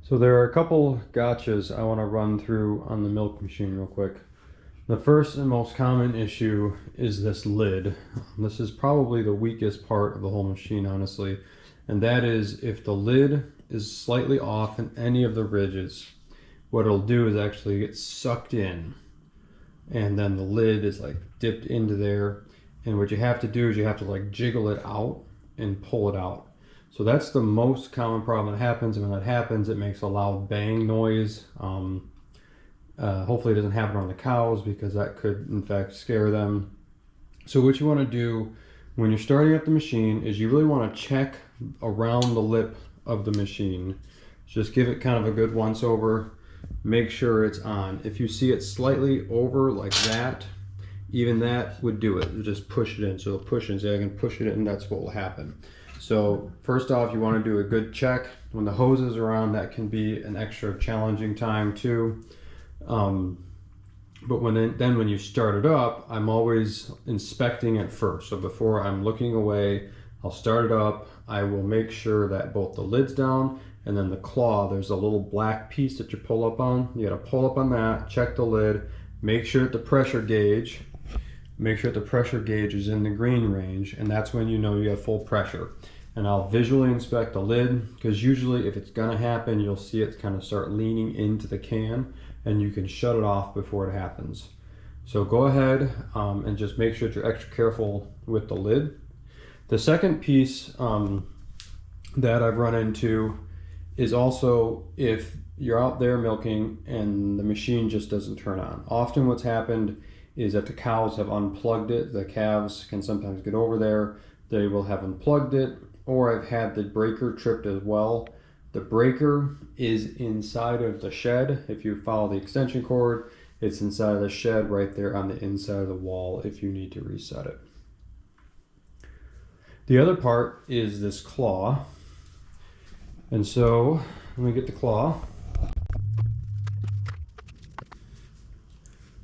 So there are a couple gotchas I want to run through on the milk machine real quick. The first and most common issue is this lid. This is probably the weakest part of the whole machine, honestly. And that is if the lid is slightly off in any of the ridges, what it'll do is actually get sucked in. And then the lid is like dipped into there. And what you have to do is you have to like jiggle it out and pull it out. So that's the most common problem that happens, and when that happens, it makes a loud bang noise. Hopefully it doesn't happen around the cows because that could in fact scare them. So what you want to do when you're starting up the machine is you really want to check around the lip of the machine. Just give it kind of a good once over, make sure it's on. If you see it slightly over like that, even that would do it. Just push it in. So push in, so I can push it in, and that's what will happen. So first off, you want to do a good check. When the hose is around, that can be an extra challenging time too. But when you start it up, I'm always inspecting it first. So before I'm looking away, I'll start it up. I will make sure that both the lid's down and then the claw, there's a little black piece that you pull up on. You gotta pull up on that, check the lid, make sure that the pressure gauge is in the green range, and that's when you know you have full pressure. And I'll visually inspect the lid, because usually if it's gonna happen, you'll see it kind of start leaning into the can, and you can shut it off before it happens. So go ahead and just make sure that you're extra careful with the lid. The second piece that I've run into is also if you're out there milking and the machine just doesn't turn on. Often what's happened is that the cows have unplugged it. The calves can sometimes get over there. They will have unplugged it, or I've had the breaker tripped as well. The breaker is inside of the shed. If you follow the extension cord, it's inside of the shed right there on the inside of the wall if you need to reset it. The other part is this claw. And so let me get the claw.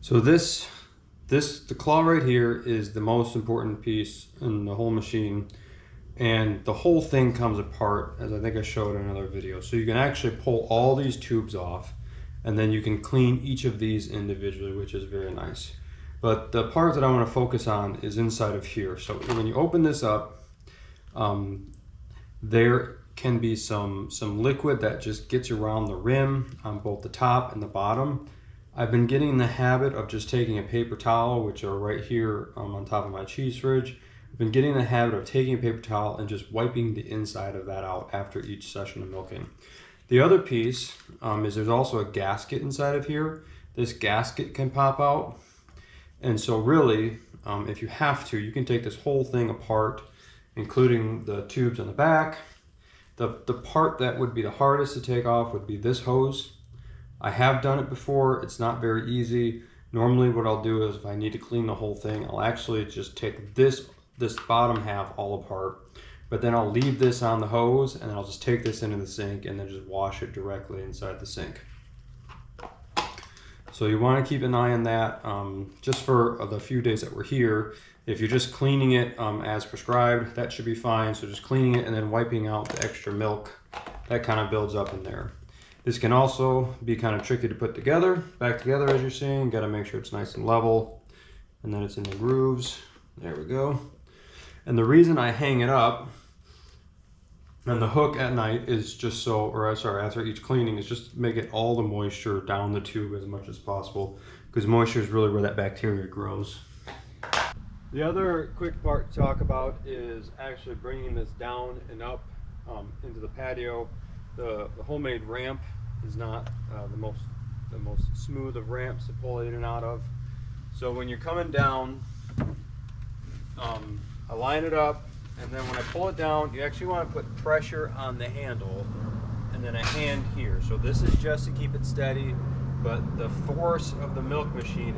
So the claw right here is the most important piece in the whole machine, and the whole thing comes apart, as I think I showed in another video. So you can actually pull all these tubes off, and then you can clean each of these individually, which is very nice. But the part that I want to focus on is inside of here. So when you open this up, there can be some liquid that just gets around the rim on both the top and the bottom. I've been getting in the habit of just taking a paper towel, which are right here on top of my cheese fridge. I've been getting in the habit of taking a paper towel and just wiping the inside of that out after each session of milking. The other piece is there's also a gasket inside of here. This gasket can pop out. And so really, if you have to, you can take this whole thing apart, including the tubes on the back. The part that would be the hardest to take off would be this hose. I have done it before. It's not very easy. Normally what I'll do is if I need to clean the whole thing, I'll actually just take this bottom half all apart, but then I'll leave this on the hose, and then I'll just take this into the sink and then just wash it directly inside the sink. So you want to keep an eye on that just for the few days that we're here. If you're just cleaning it as prescribed, that should be fine. So just cleaning it and then wiping out the extra milk that kind of builds up in there. This can also be kind of tricky to put back together as you're seeing. Got to make sure it's nice and level, and then it's in the grooves. There we go. And the reason I hang it up on the hook at night is just so, or sorry, after each cleaning, is just to make it all the moisture down the tube as much as possible, because moisture is really where that bacteria grows. The other quick part to talk about is actually bringing this down and up into the patio. The homemade ramp is not the most smooth of ramps to pull it in and out of. So when you're coming down, I line it up, and then when I pull it down, you actually want to put pressure on the handle and then a hand here. So this is just to keep it steady, but the force of the milk machine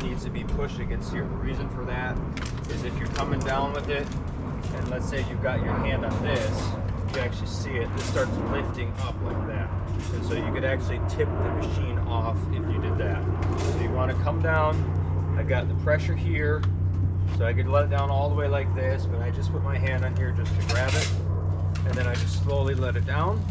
needs to be pushed against here. The reason for that is if you're coming down with it, and let's say you've got your hand on this, you actually see it, this starts lifting up like that. And so you could actually tip the machine off if you did that. So you want to come down, I've got the pressure here, so I could let it down all the way like this, but I just put my hand on here just to grab it, and then I just slowly let it down.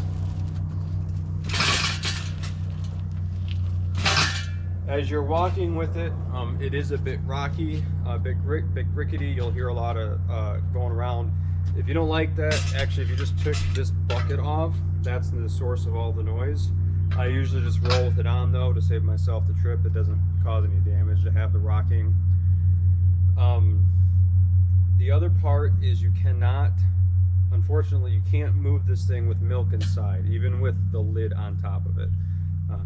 As you're walking with it, it is a bit rocky, a bit rickety. You'll hear a lot of going around. If you don't like that, actually, if you just took this bucket off, that's the source of all the noise. I usually just roll with it on though to save myself the trip. It doesn't cause any damage to have the rocking. The other part is you cannot, unfortunately, you can't move this thing with milk inside, even with the lid on top of it.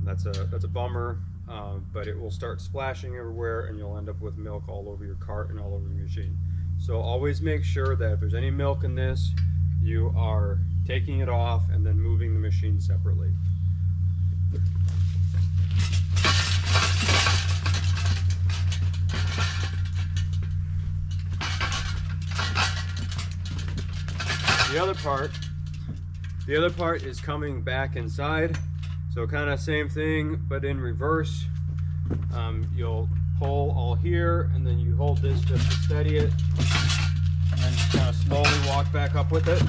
That's a bummer, but it will start splashing everywhere and you'll end up with milk all over your cart and all over the machine. So always make sure that if there's any milk in this, you are taking it off and then moving the machine separately. The other part is coming back inside. So kind of same thing, but in reverse. You'll pull all here, and then you hold this just to steady it, and then kind of slowly walk back up with it.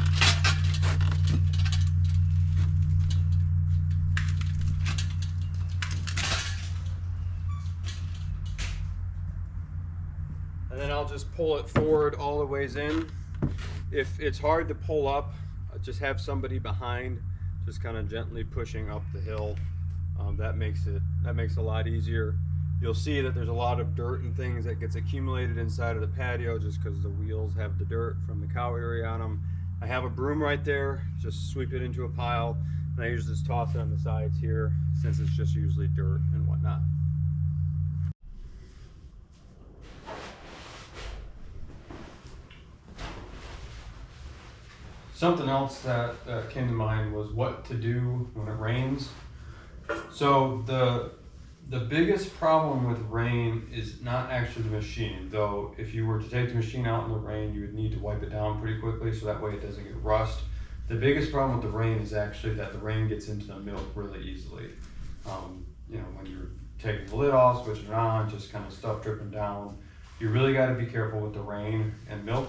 And then I'll just pull it forward all the ways in. If it's hard to pull up, just have somebody behind, just kind of gently pushing up the hill. That makes it a lot easier. You'll see that there's a lot of dirt and things that gets accumulated inside of the patio just because the wheels have the dirt from the cow area on them. I have a broom right there, just sweep it into a pile, and I usually just toss it on the sides here since it's just usually dirt and whatnot. Something else that came to mind was what to do when it rains. So the biggest problem with rain is not actually the machine, though if you were to take the machine out in the rain, you would need to wipe it down pretty quickly so that way it doesn't get rust. The biggest problem with the rain is actually that the rain gets into the milk really easily. You know, when you're taking the lid off, switching it on, just kind of stuff dripping down, you really got to be careful with the rain and milk.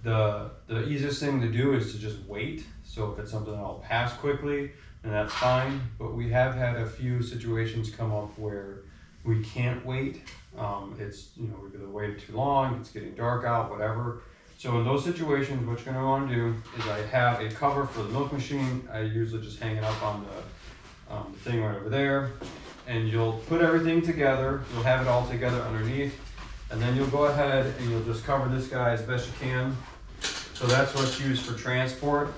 The easiest thing to do is to just wait. So if it's something that'll pass quickly, then that's fine. But we have had a few situations come up where we can't wait. It's, you know, we've either waited too long, it's getting dark out, whatever. So in those situations, what you're gonna wanna do is I have a cover for the milk machine. I usually just hang it up on the thing right over there. And you'll put everything together. You'll have it all together underneath. And then you'll go ahead and you'll just cover this guy as best you can. So that's what's used for transport.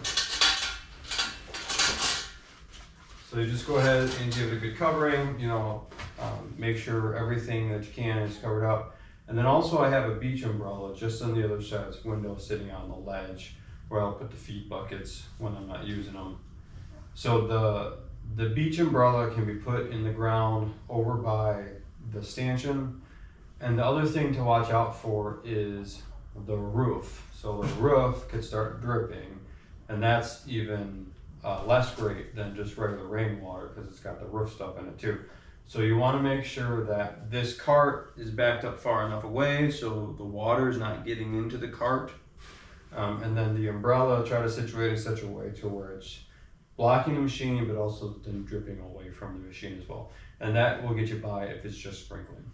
So you just go ahead and give it a good covering, you know, make sure everything that you can is covered up. And then also I have a beach umbrella just on the other side of this window sitting on the ledge where I'll put the feed buckets when I'm not using them. So the beach umbrella can be put in the ground over by the stanchion. And the other thing to watch out for is the roof. So the roof could start dripping, and that's even less great than just regular rainwater because it's got the roof stuff in it too. So you want to make sure that this cart is backed up far enough away so the water is not getting into the cart. And then the umbrella, try to situate it in such a way to where it's blocking the machine, but also then dripping away from the machine as well. And that will get you by if it's just sprinkling.